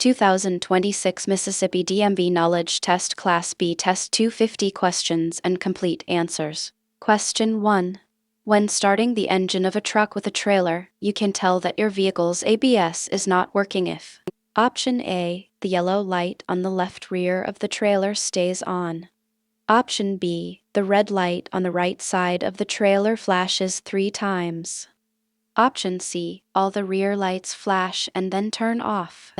2026 Mississippi DMV Knowledge Test Class B Test 250 Questions and Complete Answers. Question 1. When starting the engine of a truck with a trailer, you can tell that your vehicle's ABS is not working if Option A. The yellow light on the left rear of the trailer stays on. Option B. The red light on the right side of the trailer flashes 3 times. Option C. All the rear lights flash and then turn off.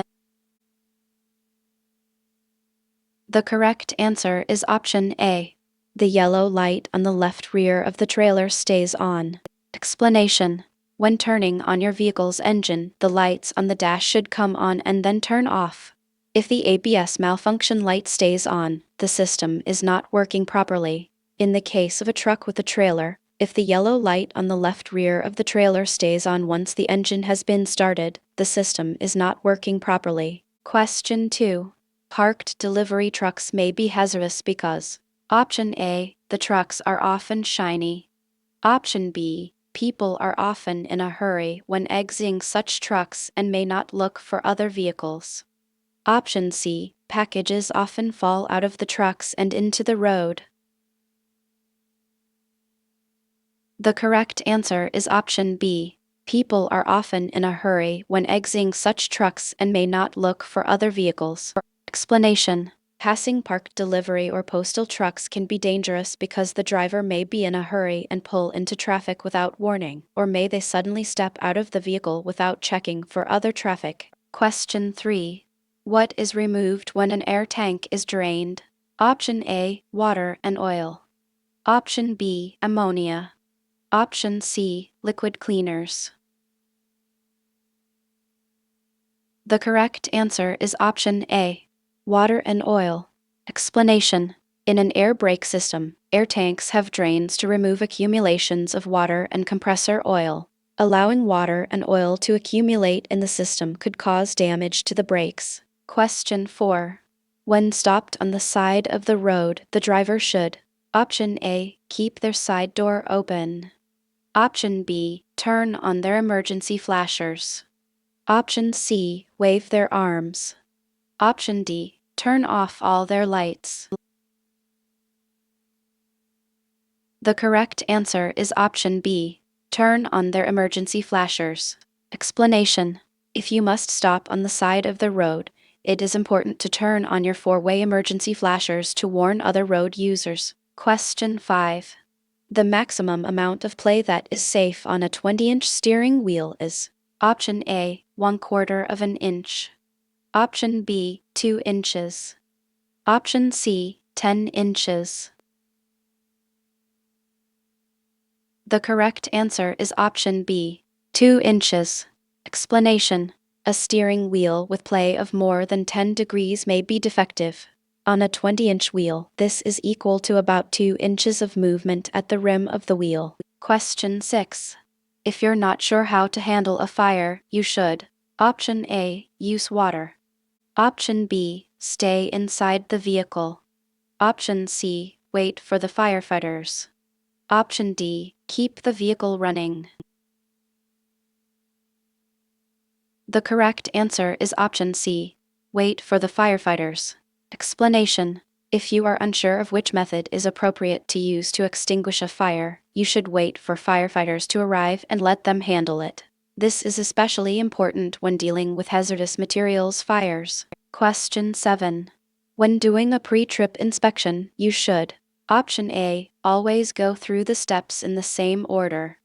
The correct answer is option A. The yellow light on the left rear of the trailer stays on. Explanation. When turning on your vehicle's engine, the lights on the dash should come on and then turn off. If the ABS malfunction light stays on, the system is not working properly. In the case of a truck with a trailer, if the yellow light on the left rear of the trailer stays on once the engine has been started, the system is not working properly. Question 2. Parked delivery trucks may be hazardous because Option A. The trucks are often shiny. Option B. People are often in a hurry when exiting such trucks and may not look for other vehicles. Option C. Packages often fall out of the trucks and into the road. The correct answer is option B. People are often in a hurry when exiting such trucks and may not look for other vehicles. Explanation. Passing parked delivery or postal trucks can be dangerous because the driver may be in a hurry and pull into traffic without warning, or may they suddenly step out of the vehicle without checking for other traffic. Question 3. What is removed when an air tank is drained? Option A. Water and oil. Option B. Ammonia. Option C. Liquid cleaners. The correct answer is option A. Water and oil. Explanation. In an air brake system, air tanks have drains to remove accumulations of water and compressor oil. Allowing water and oil to accumulate in the system could cause damage to the brakes. Question 4. When stopped on the side of the road, the driver should Option A. Keep their side door open. Option B. Turn on their emergency flashers. Option C. Wave their arms. Option D. Turn off all their lights. The correct answer is option B. Turn on their emergency flashers. Explanation. If you must stop on the side of the road, it is important to turn on your 4-way emergency flashers to warn other road users. Question 5. The maximum amount of play that is safe on a 20-inch steering wheel is Option A. 1/4 of an inch. Option B. 2 inches. Option C. 10 inches. The correct answer is option B. 2 inches. Explanation. A steering wheel with play of more than 10 degrees may be defective. On a 20-inch wheel, this is equal to about 2 inches of movement at the rim of the wheel. Question 6. If you're not sure how to handle a fire, you should Option A. Use water. Option B. Stay inside the vehicle. Option C. Wait for the firefighters. Option D. Keep the vehicle running. The correct answer is option C. Wait for the firefighters. Explanation. If you are unsure of which method is appropriate to use to extinguish a fire, you should wait for firefighters to arrive and let them handle it. This is especially important when dealing with hazardous materials fires. Question 7. When doing a pre-trip inspection, you should Option A. Always go through the steps in the same order.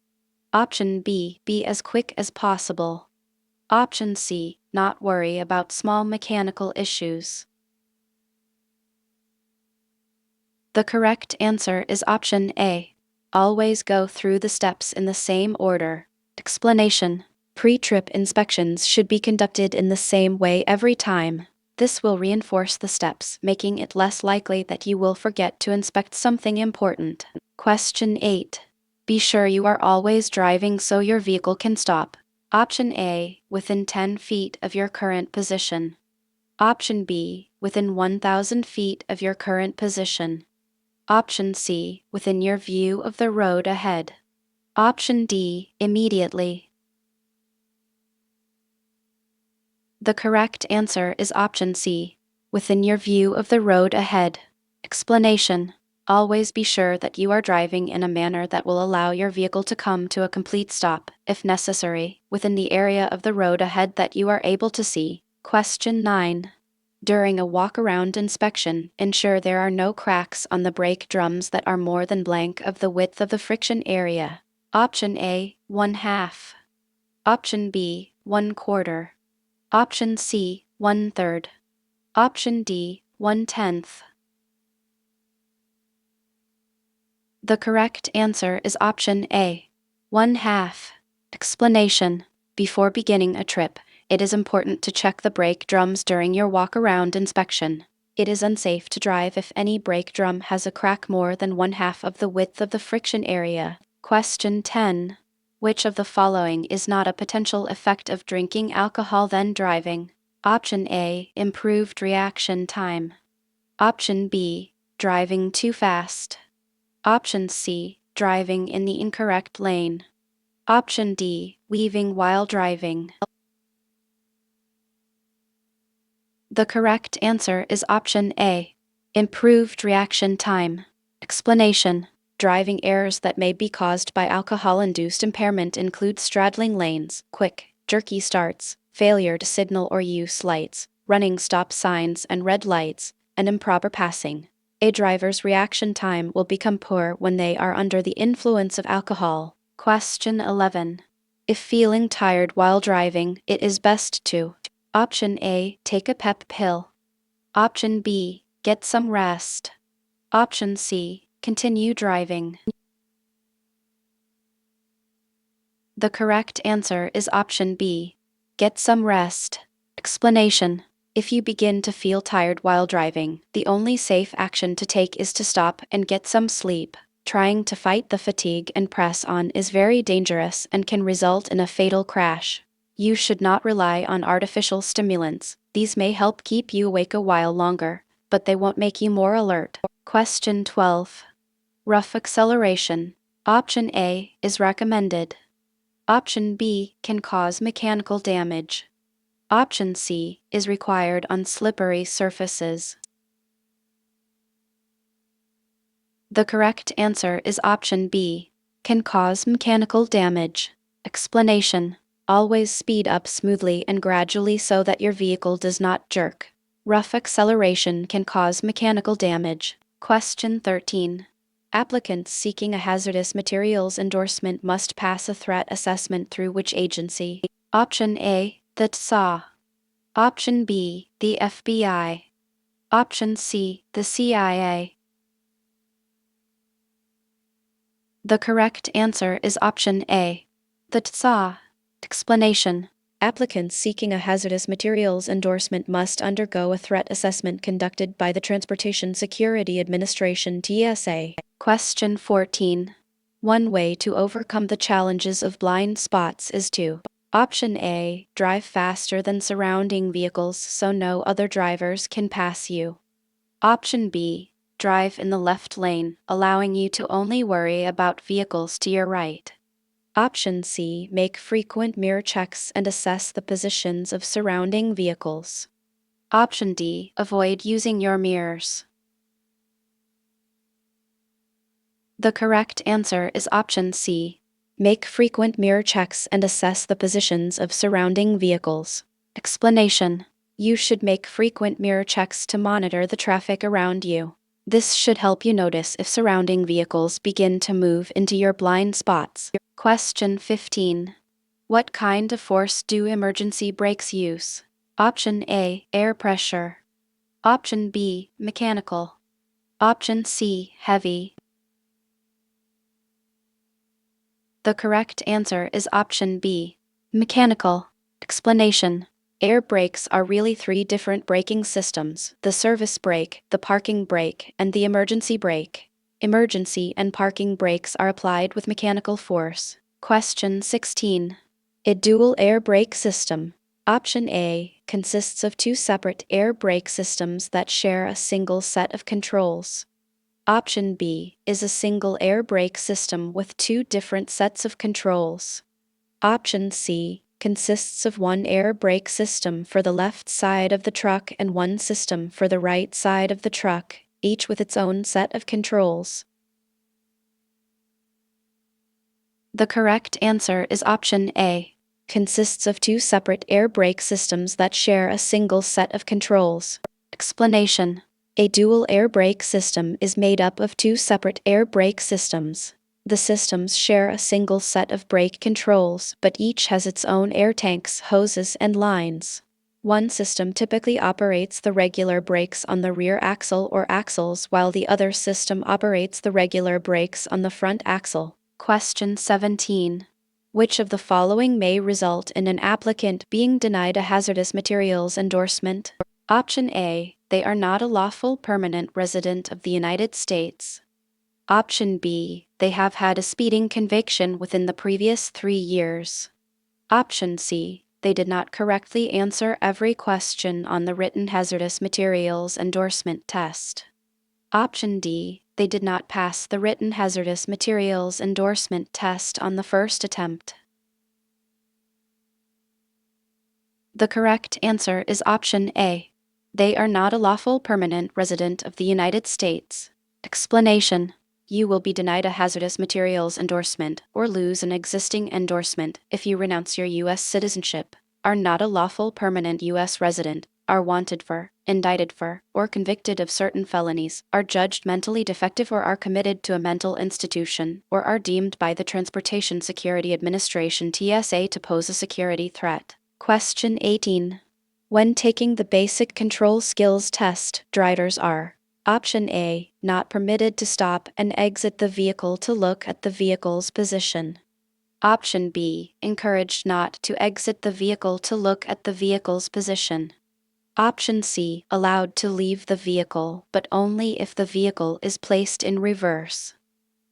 Option B. Be as quick as possible. Option C. Not worry about small mechanical issues. The correct answer is option A. Always go through the steps in the same order. Explanation. Pre-trip inspections should be conducted in the same way every time. This will reinforce the steps, making it less likely that you will forget to inspect something important. Question 8. Be sure you are always driving so your vehicle can stop. Option A. Within 10 feet of your current position. Option B. Within 1,000 feet of your current position. Option C. Within your view of the road ahead. Option D. Immediately. The correct answer is option C, within your view of the road ahead. Explanation. Always be sure that you are driving in a manner that will allow your vehicle to come to a complete stop, if necessary, within the area of the road ahead that you are able to see. Question 9. During a walk-around inspection, ensure there are no cracks on the brake drums that are more than blank of the width of the friction area. Option A, 1/2. Option B, 1/4. Option C, 1/3. Option D, 1/10. The correct answer is option A, 1/2. Explanation. Before beginning a trip, it is important to check the brake drums during your walk-around inspection. It is unsafe to drive if any brake drum has a crack more than 1/2 of the width of the friction area. Question 10. Which of the following is not a potential effect of drinking alcohol then driving? Option A, improved reaction time. Option B, driving too fast. Option C, driving in the incorrect lane. Option D, weaving while driving. The correct answer is option A, improved reaction time. Explanation. Driving errors that may be caused by alcohol-induced impairment include straddling lanes, quick, jerky starts, failure to signal or use lights, running stop signs and red lights, and improper passing. A driver's reaction time will become poor when they are under the influence of alcohol. Question 11. If feeling tired while driving, it is best to: Option A, take a pep pill. Option B, get some rest. Option C, continue driving. The correct answer is option B, get some rest. Explanation. If you begin to feel tired while driving, the only safe action to take is to stop and get some sleep. Trying to fight the fatigue and press on is very dangerous and can result in a fatal crash. You should not rely on artificial stimulants. These may help keep you awake a while longer, but they won't make you more alert. Question 12. Rough acceleration. Option A is recommended. Option B can cause mechanical damage. Option C is required on slippery surfaces. The correct answer is option B, can cause mechanical damage. Explanation. Always speed up smoothly and gradually so that your vehicle does not jerk. Rough acceleration can cause mechanical damage. Question 13. Applicants seeking a hazardous materials endorsement must pass a threat assessment through which agency? Option A, the TSA. Option B, the FBI. Option C, the CIA. The correct answer is option A, the TSA. Explanation. Applicants seeking a hazardous materials endorsement must undergo a threat assessment conducted by the Transportation Security Administration (TSA). Question 14. One way to overcome the challenges of blind spots is to: Option A, drive faster than surrounding vehicles so no other drivers can pass you. Option B, drive in the left lane, allowing you to only worry about vehicles to your right. Option C, make frequent mirror checks and assess the positions of surrounding vehicles. Option D, avoid using your mirrors. The correct answer is option C, make frequent mirror checks and assess the positions of surrounding vehicles. Explanation. You should make frequent mirror checks to monitor the traffic around you. This should help you notice if surrounding vehicles begin to move into your blind spots. Question 15. What kind of force do emergency brakes use? Option A, air pressure. Option B, mechanical. Option C, heavy. The correct answer is option B, mechanical. Explanation. Air brakes are really three different braking systems: the service brake, the parking brake, and the emergency brake. Emergency and parking brakes are applied with mechanical force. Question 16. A dual air brake system. Option A consists of two separate air brake systems that share a single set of controls. Option B is a single air brake system with two different sets of controls. Option C consists of one air brake system for the left side of the truck and one system for the right side of the truck, each with its own set of controls. The correct answer is option A. Consists of two separate air brake systems that share a single set of controls. Explanation. A dual air brake system is made up of two separate air brake systems. The systems share a single set of brake controls, but each has its own air tanks, hoses, and lines. One system typically operates the regular brakes on the rear axle or axles, while the other system operates the regular brakes on the front axle. Question 17. Which of the following may result in an applicant being denied a hazardous materials endorsement? Option A. They are not a lawful permanent resident of the United States. Option B. They have had a speeding conviction within the previous 3 years. Option C. They did not correctly answer every question on the written hazardous materials endorsement test. Option D. They did not pass the written hazardous materials endorsement test on the first attempt. The correct answer is option A. They are not a lawful permanent resident of the United States. Explanation. You will be denied a hazardous materials endorsement or lose an existing endorsement if you renounce your U.S. citizenship, are not a lawful permanent U.S. resident, are wanted for, indicted for, or convicted of certain felonies, are judged mentally defective or are committed to a mental institution, or are deemed by the Transportation Security Administration (TSA) to pose a security threat. Question 18. When taking the basic control skills test, drivers are: Option A. Not permitted to stop and exit the vehicle to look at the vehicle's position. Option B. Encouraged not to exit the vehicle to look at the vehicle's position. Option C. Allowed to leave the vehicle, but only if the vehicle is placed in reverse.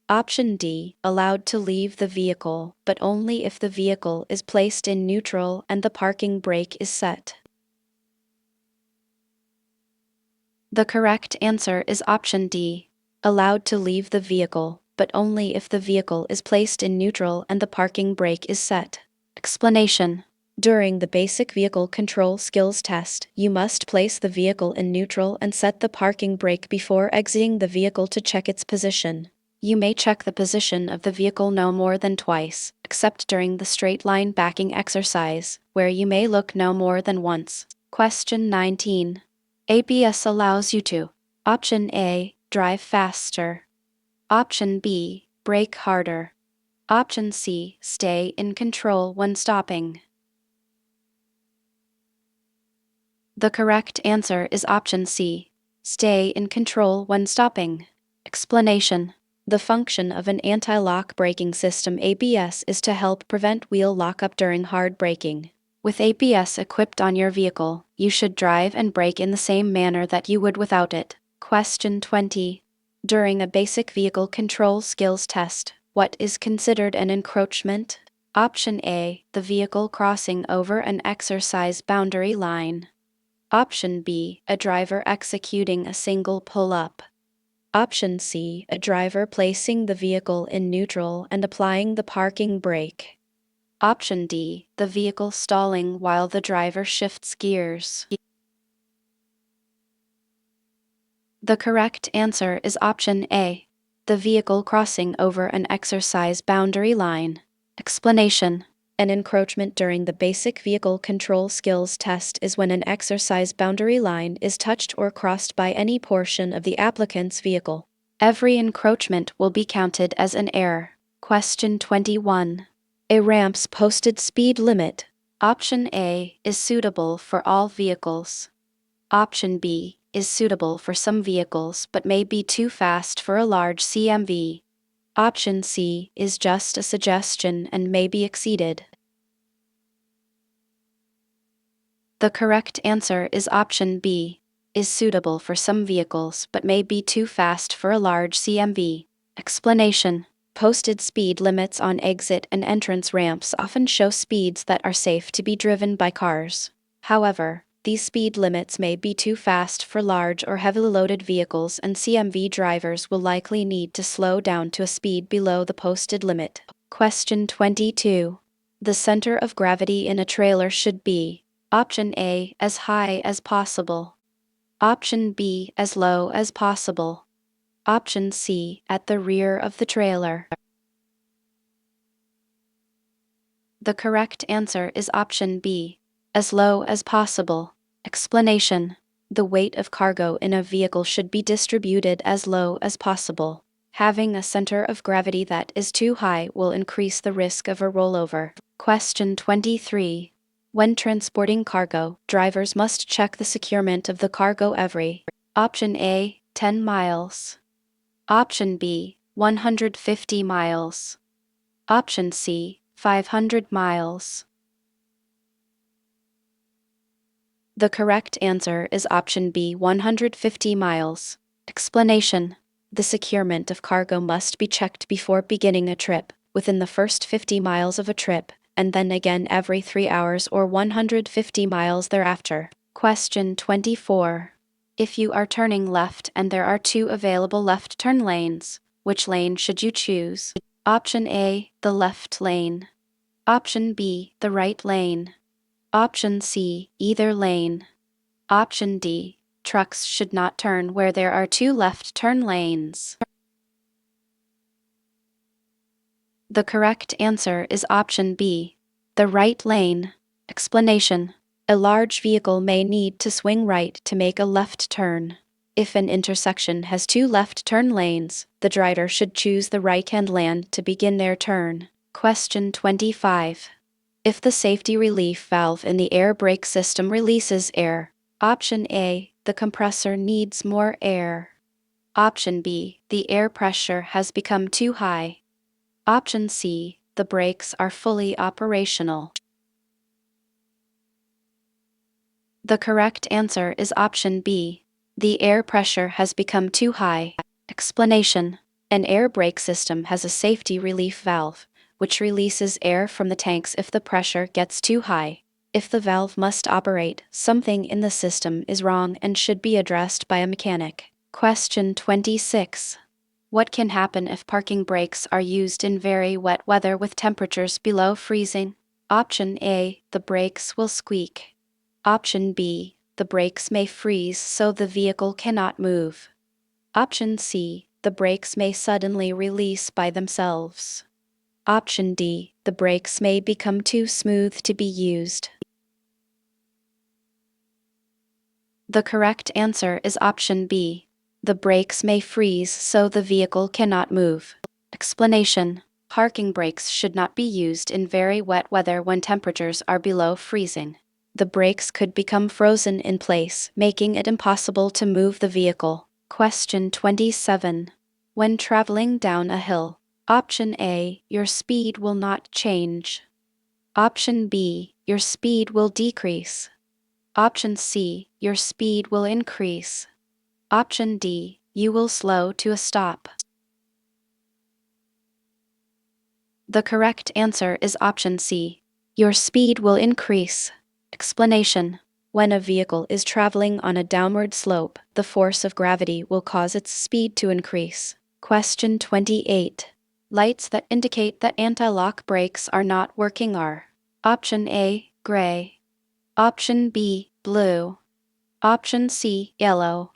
Option D. Allowed to leave the vehicle, but only if the vehicle is placed in neutral and the parking brake is set. The correct answer is option D. Allowed to leave the vehicle, but only if the vehicle is placed in neutral and the parking brake is set. Explanation. During the basic vehicle control skills test, you must place the vehicle in neutral and set the parking brake before exiting the vehicle to check its position. You may check the position of the vehicle no more than twice, except during the straight line backing exercise, where you may look no more than once. Question 19. ABS allows you to: Option A. Drive faster. Option B. Brake harder. Option C. Stay in control when stopping. The correct answer is option C. Stay in control when stopping. Explanation. The function of an anti-lock braking system ABS is to help prevent wheel lockup during hard braking. With ABS equipped on your vehicle, you should drive and brake in the same manner that you would without it. Question 20. During a basic vehicle control skills test, what is considered an encroachment? Option A. The vehicle crossing over an exercise boundary line. Option B. A driver executing a single pull-up. Option C. A driver placing the vehicle in neutral and applying the parking brake. Option D. The vehicle stalling while the driver shifts gears. The correct answer is option A. The vehicle crossing over an exercise boundary line. Explanation. An encroachment during the basic vehicle control skills test is when an exercise boundary line is touched or crossed by any portion of the applicant's vehicle. Every encroachment will be counted as an error. Question 21. A ramp's posted speed limit. Option A is suitable for all vehicles. Option B is suitable for some vehicles but may be too fast for a large CMV. Option C is just a suggestion and may be exceeded. The correct answer is option B, is suitable for some vehicles but may be too fast for a large CMV. Explanation. Posted speed limits on exit and entrance ramps often show speeds that are safe to be driven by cars. However, these speed limits may be too fast for large or heavily loaded vehicles, and CMV drivers will likely need to slow down to a speed below the posted limit. Question 22. The center of gravity in a trailer should be option A, as high as possible. Option B, as low as possible. Option C, at the rear of the trailer. The correct answer is option B, as low as possible. Explanation: the weight of cargo in a vehicle should be distributed as low as possible. Having a center of gravity that is too high will increase the risk of a rollover. Question 23. When transporting cargo, drivers must check the securement of the cargo every option A, 10 miles. Option B, 150 miles. Option C, 500 miles. The correct answer is option B, 150 miles. Explanation: the securement of cargo must be checked before beginning a trip, within the first 50 miles of a trip, and then again every 3 hours or 150 miles thereafter. Question 24. If you are turning left and there are 2 available left turn lanes, which lane should you choose? Option A, the left lane. Option B, the right lane. Option C, either lane. Option D, trucks should not turn where there are 2 left turn lanes. The correct answer is option B, the right lane. Explanation: a large vehicle may need to swing right to make a left turn. If an intersection has 2 left turn lanes, the driver should choose the right-hand lane to begin their turn. Question 25. If the safety relief valve in the air brake system releases air, option A, the compressor needs more air. Option B, the air pressure has become too high. Option C, the brakes are fully operational. The correct answer is option B, the air pressure has become too high. Explanation: an air brake system has a safety relief valve, which releases air from the tanks if the pressure gets too high. If the valve must operate, something in the system is wrong and should be addressed by a mechanic. Question 26. What can happen if parking brakes are used in very wet weather with temperatures below freezing? Option A, the brakes will squeak. Option B, the brakes may freeze so the vehicle cannot move. Option C, the brakes may suddenly release by themselves. Option D, the brakes may become too smooth to be used. The correct answer is option B. The brakes may freeze so the vehicle cannot move. Explanation: parking brakes should not be used in very wet weather when temperatures are below freezing. The brakes could become frozen in place, making it impossible to move the vehicle. Question 27. When traveling down a hill, option A, your speed will not change. Option B, your speed will decrease. Option C, your speed will increase. Option D, you will slow to a stop. The correct answer is option C. Your speed will increase. Explanation: when a vehicle is traveling on a downward slope, the force of gravity will cause its speed to increase. Question 28. Lights that indicate that anti-lock brakes are not working are: option A, gray. Option B, blue. Option C, yellow.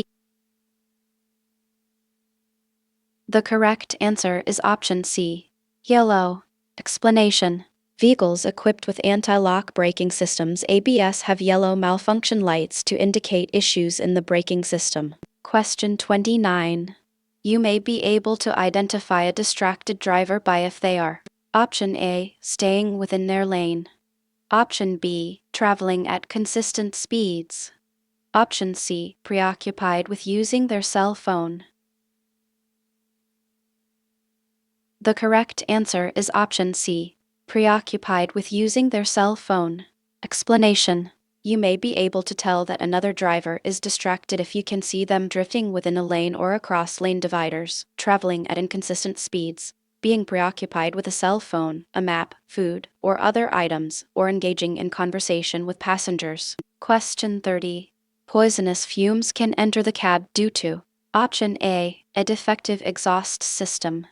The correct answer is option C, yellow. Explanation: vehicles equipped with anti-lock braking systems ABS have yellow malfunction lights to indicate issues in the braking system. Question 29. You may be able to identify a distracted driver by if they are: option A, staying within their lane. Option B, traveling at consistent speeds. Option C, preoccupied with using their cell phone. The correct answer is option C, preoccupied with using their cell phone. Explanation: you may be able to tell that another driver is distracted if you can see them drifting within a lane or across lane dividers, traveling at inconsistent speeds, being preoccupied with a cell phone, a map, food, or other items, or engaging in conversation with passengers. Question 30. Poisonous fumes can enter the cab due to: option A, a defective exhaust system.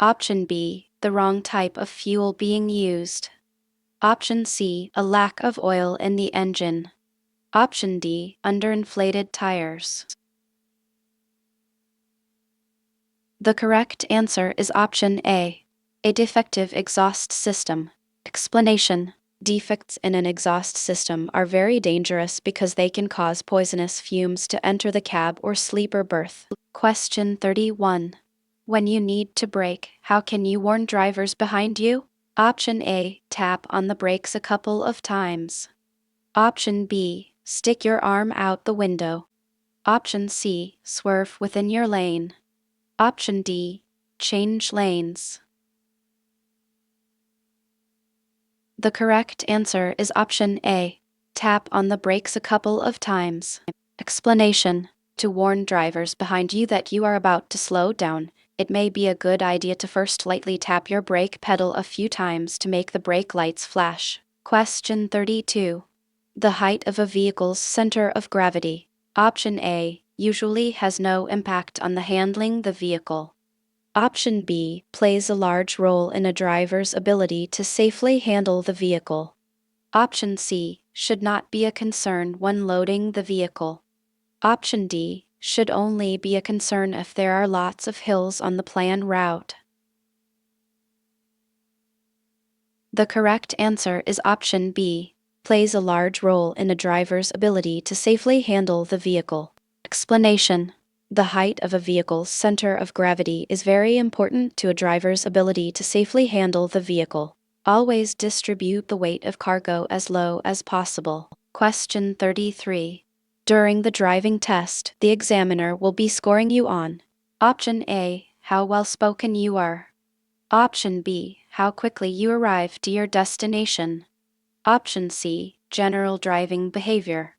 Option B, the wrong type of fuel being used. Option C, a lack of oil in the engine. Option D, underinflated tires. The correct answer is option A, a defective exhaust system. Explanation: defects in an exhaust system are very dangerous because they can cause poisonous fumes to enter the cab or sleeper berth. Question 31. When you need to brake, how can you warn drivers behind you? Option A, tap on the brakes a couple of times. Option B, stick your arm out the window. Option C, swerve within your lane. Option D, change lanes. The correct answer is option A, tap on the brakes a couple of times. Explanation: to warn drivers behind you that you are about to slow down, it may be a good idea to first lightly tap your brake pedal a few times to make the brake lights flash. Question 32. The height of a vehicle's center of gravity. Option A, usually has no impact on the handling the vehicle. Option B, plays a large role in a driver's ability to safely handle the vehicle. Option C, should not be a concern when loading the vehicle. Option D, should only be a concern if there are lots of hills on the planned route. The correct answer is option B, plays a large role in a driver's ability to safely handle the vehicle. Explanation: the height of a vehicle's center of gravity is very important to a driver's ability to safely handle the vehicle. Always distribute the weight of cargo as low as possible. Question 33. During the driving test, the examiner will be scoring you on: Option A, how well spoken you are. Option B, how quickly you arrive to your destination. Option C, general driving behavior.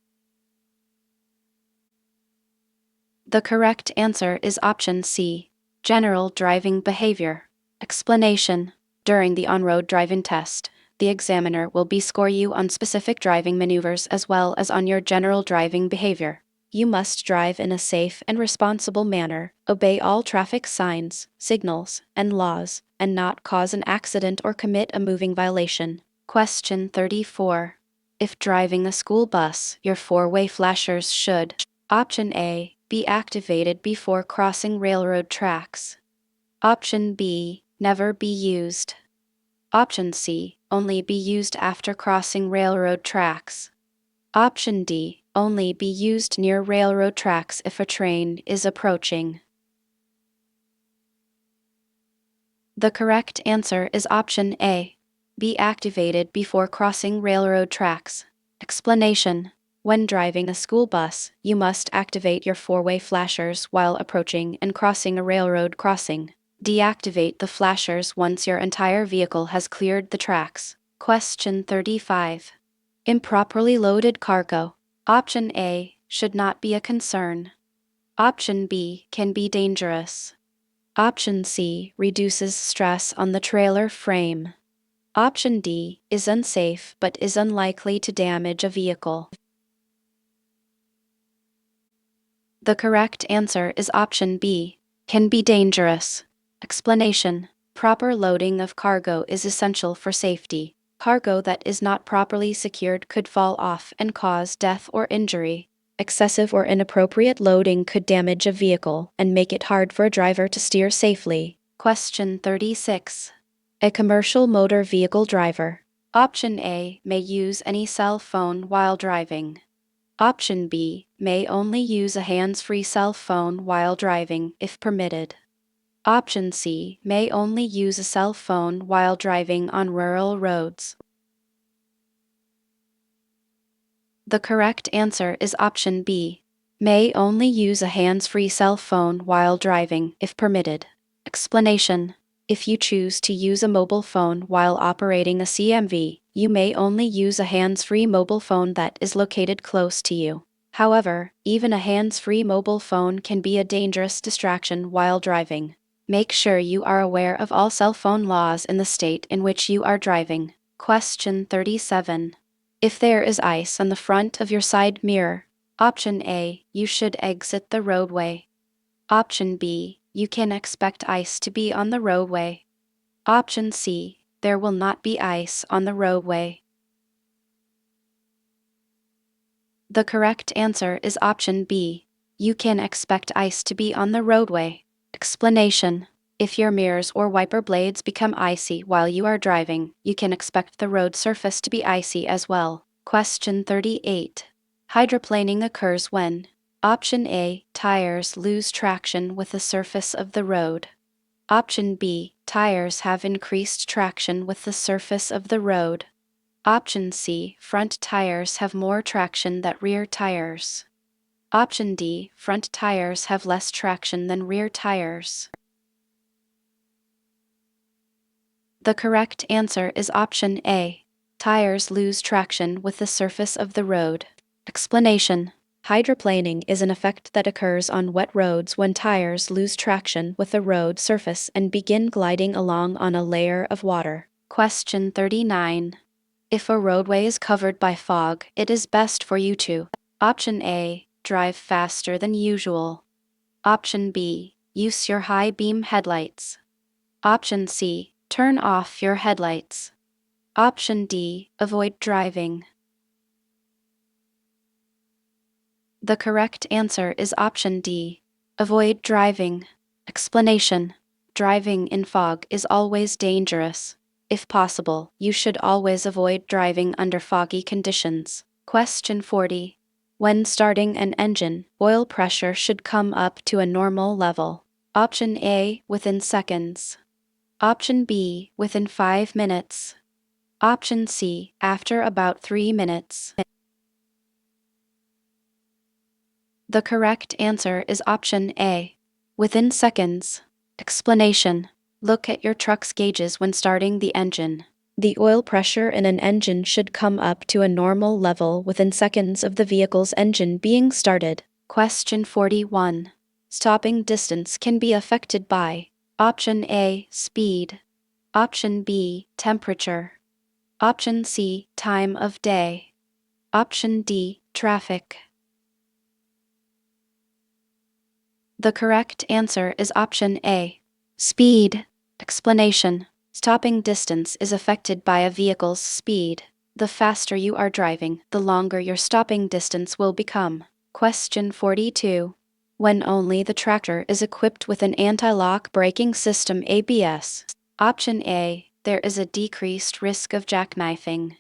The correct answer is option C, general driving behavior. Explanation: during the on-road driving test, the examiner will score you on specific driving maneuvers as well as on your general driving behavior. You must drive in a safe and responsible manner, obey all traffic signs, signals, and laws, and not cause an accident or commit a moving violation. Question 34. If driving a school bus, your four-way flashers should: Option A, be activated before crossing railroad tracks. Option B, never be used. Option C, only be used after crossing railroad tracks. Option D, only be used near railroad tracks if a train is approaching. The correct answer is option A, be activated before crossing railroad tracks. Explanation: when driving a school bus, you must activate your four-way flashers while approaching and crossing a railroad crossing. Deactivate the flashers once your entire vehicle has cleared the tracks. Question 35. Improperly loaded cargo. Option A, should not be a concern. Option B, can be dangerous. Option C, reduces stress on the trailer frame. Option D, is unsafe but is unlikely to damage a vehicle. The correct answer is option B, can be dangerous. Explanation: proper loading of cargo is essential for safety. Cargo that is not properly secured could fall off and cause death or injury. Excessive or inappropriate loading could damage a vehicle and make it hard for a driver to steer safely. Question 36. A commercial motor vehicle driver. Option A, may use any cell phone while driving. Option B, may only use a hands-free cell phone while driving if permitted. Option C, may only use a cell phone while driving on rural roads. The correct answer is option B, may only use a hands-free cell phone while driving if permitted. Explanation: if you choose to use a mobile phone while operating a CMV, you may only use a hands-free mobile phone that is located close to you. However, even a hands-free mobile phone can be a dangerous distraction while driving. Make sure you are aware of all cell phone laws in the state in which you are driving. Question 37. If there is ice on the front of your side mirror, option A, you should exit the roadway. Option B, you can expect ice to be on the roadway. Option C, there will not be ice on the roadway. The correct answer is option B. You can expect ice to be on the roadway. Explanation: if your mirrors or wiper blades become icy while you are driving, you can expect the road surface to be icy as well. Question 38. Hydroplaning occurs when: option A, tires lose traction with the surface of the road. Option B, tires have increased traction with the surface of the road. Option C, front tires have more traction than rear tires. Option D, front tires have less traction than rear tires. The correct answer is option A. Tires lose traction with the surface of the road. Explanation: hydroplaning is an effect that occurs on wet roads when tires lose traction with the road surface and begin gliding along on a layer of water. Question 39. If a roadway is covered by fog, it is best for you to: option A, drive faster than usual. Option B, use your high beam headlights. Option C, turn off your headlights. Option D, avoid driving. The correct answer is option D. Avoid driving. Explanation: driving in fog is always dangerous. If possible, you should always avoid driving under foggy conditions. Question 40. When starting an engine, oil pressure should come up to a normal level. Option A, within seconds. Option B, within 5 minutes. Option C, after about 3 minutes. The correct answer is option A. Within seconds. Explanation: look at your truck's gauges when starting the engine. The oil pressure in an engine should come up to a normal level within seconds of the vehicle's engine being started. Question 41. Stopping distance can be affected by: option A, speed. Option B, temperature. Option C, time of day. Option D, traffic. The correct answer is option A. Speed. Explanation: stopping distance is affected by a vehicle's speed. The faster you are driving, the longer your stopping distance will become. Question 42. When only the tractor is equipped with an anti-lock braking system ABS. Option A, there is a decreased risk of jackknifing.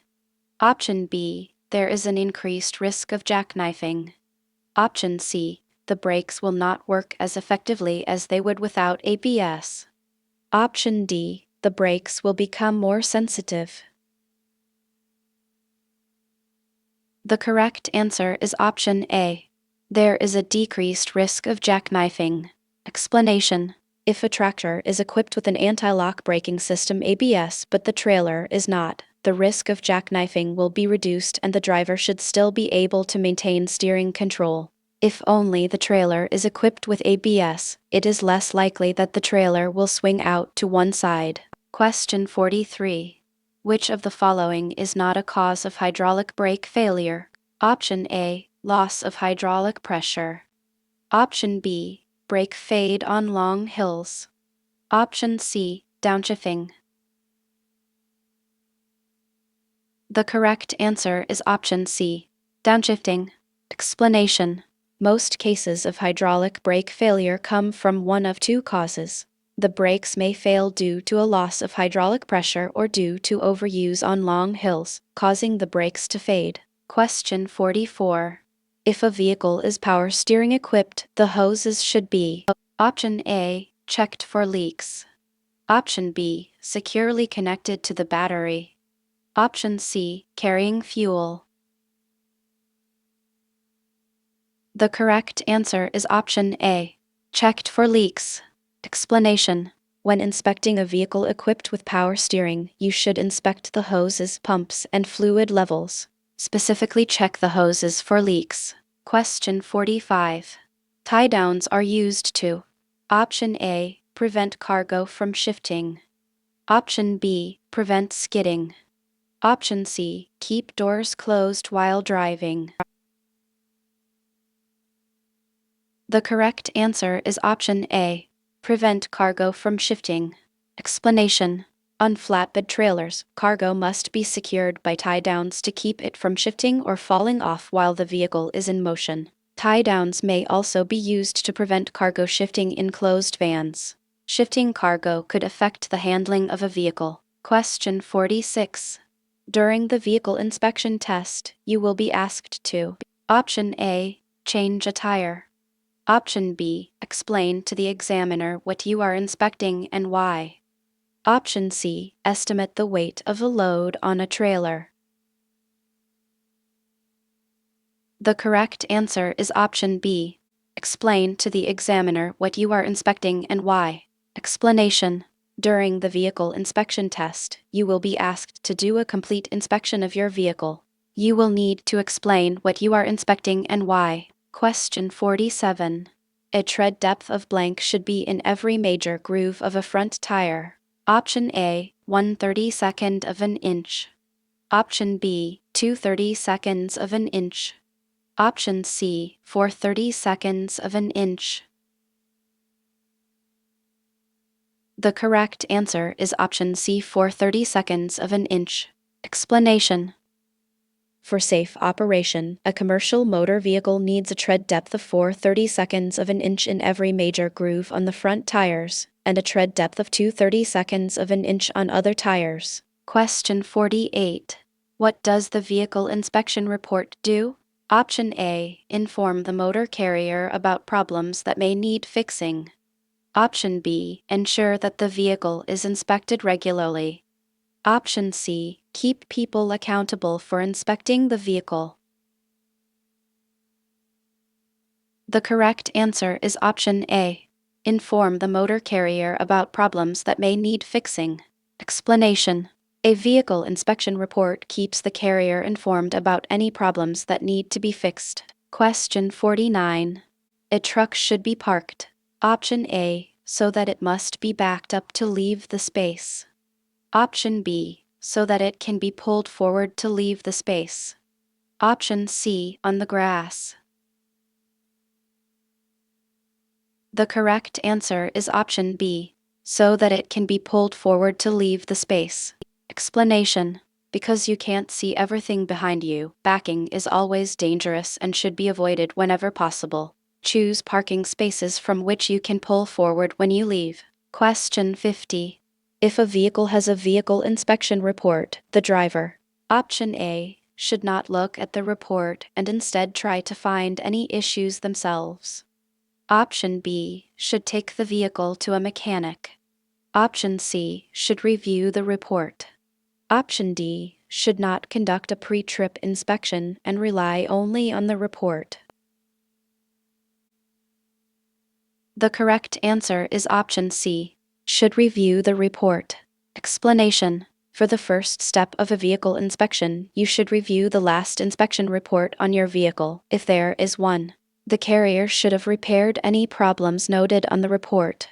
Option B, there is an increased risk of jackknifing. Option C, the brakes will not work as effectively as they would without ABS. Option D, the brakes will become more sensitive. The correct answer is option A. There is a decreased risk of jackknifing. Explanation: if a tractor is equipped with an anti-lock braking system ABS but the trailer is not, the risk of jackknifing will be reduced and the driver should still be able to maintain steering control. If only the trailer is equipped with ABS, it is less likely that the trailer will swing out to one side. Question 43. Which of the following is not a cause of hydraulic brake failure? Option A, loss of hydraulic pressure. Option B, brake fade on long hills. Option C, downshifting. The correct answer is option C, downshifting. Explanation: most cases of hydraulic brake failure come from one of two causes. The brakes may fail due to a loss of hydraulic pressure or due to overuse on long hills, causing the brakes to fade. Question 44. If a vehicle is power steering equipped, the hoses should be: option A, checked for leaks. Option B, securely connected to the battery. Option C, carrying fuel. The correct answer is option A, checked for leaks. Explanation: when inspecting a vehicle equipped with power steering, you should inspect the hoses, pumps, and fluid levels. Specifically check the hoses for leaks. Question 45. Tie-downs are used to: option A, prevent cargo from shifting. Option B, prevent skidding. Option C, keep doors closed while driving. The correct answer is option A, prevent cargo from shifting. Explanation: On flatbed trailers, cargo must be secured by tie-downs to keep it from shifting or falling off while the vehicle is in motion. Tie-downs may also be used to prevent cargo shifting in closed vans. Shifting cargo could affect the handling of a vehicle. Question 46. During the vehicle inspection test, you will be asked to: Option A, change a tire. Option B, explain to the examiner what you are inspecting and why. Option C, estimate the weight of a load on a trailer. The correct answer is option B. Explain to the examiner what you are inspecting and why. Explanation. During the vehicle inspection test, you will be asked to do a complete inspection of your vehicle. You will need to explain what you are inspecting and why. Question 47. A tread depth of blank should be in every major groove of a front tire. Option A, 1/32 of an inch. Option B, 2/32 of an inch. Option C, 4/32 of an inch. The correct answer is option C, 4/32 of an inch. Explanation. For safe operation, a commercial motor vehicle needs a tread depth of 4/32 of an inch in every major groove on the front tires, and a tread depth of 2/32 of an inch on other tires. Question 48. What does the vehicle inspection report do? Option A, inform the motor carrier about problems that may need fixing. Option B, ensure that the vehicle is inspected regularly. Option C, keep people accountable for inspecting the vehicle. The correct answer is option A. Inform the motor carrier about problems that may need fixing. Explanation. A vehicle inspection report keeps the carrier informed about any problems that need to be fixed. Question 49. A truck should be parked. Option A, so that it must be backed up to leave the space. Option B, so that it can be pulled forward to leave the space. Option C, on the grass. The correct answer is option B, so that it can be pulled forward to leave the space. Explanation. Because you can't see everything behind you, backing is always dangerous and should be avoided whenever possible. Choose parking spaces from which you can pull forward when you leave. Question 50. If a vehicle has a vehicle inspection report, the driver, option A, should not look at the report and instead try to find any issues themselves. Option B, should take the vehicle to a mechanic. Option C, should review the report. Option D, should not conduct a pre-trip inspection and rely only on the report. The correct answer is option C, should review the report. Explanation. For the first step of a vehicle inspection, you should review the last inspection report on your vehicle, if there is one. The carrier should have repaired any problems noted on the report.